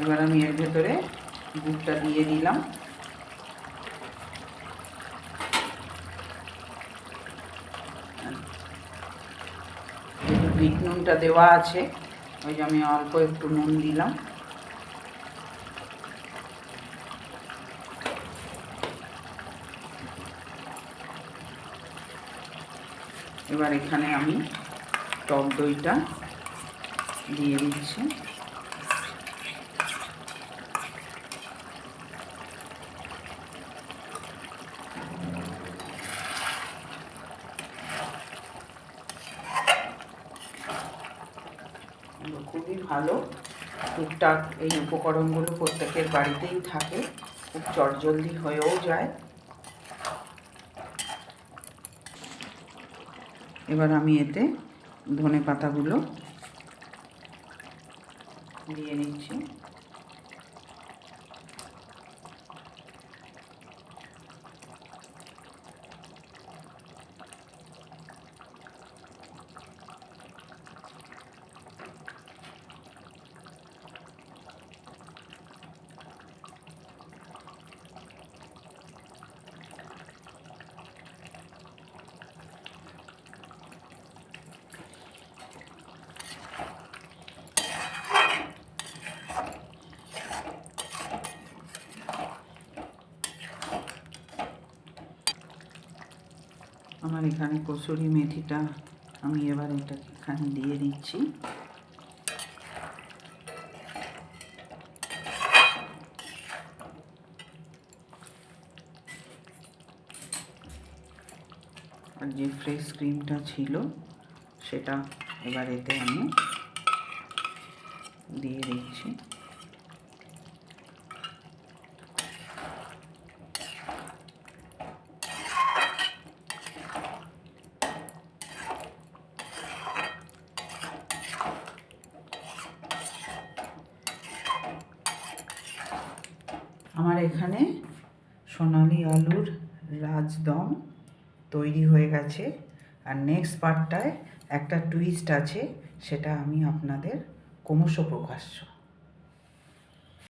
এবার আমি এর ভেতরে দুধটা দিয়ে দিলাম। বিট নুনটা দেওয়া আছে, ওই যে আমি অল্প একটু নুন দিলাম। এবার এখানে আমি টক দইটা দিয়ে দিচ্ছি। খুবই ভালো, টুকটাক এই উপকরণগুলো প্রত্যেকের বাড়িতেই থাকে, খুব চটজলদি হয়েও যায়। এবার আমি এতে ধনে পাতাগুলো দিয়ে নিচ্ছি। আমার এখানে কসুরি মেথিটা আমি এবার এটা এখানে দিয়ে দিচ্ছি। আর যে ফ্রেশ ক্রিমটা ছিল সেটা এবার এতে আমি দিয়ে দিচ্ছি। আমার এখানে সোনালি আলুর রাজদম তৈরি হয়ে গেছে। আর নেক্সট পার্টটায় একটা টুইস্ট আছে, সেটা আমি আপনাদের ক্রমশ প্রকাশ্য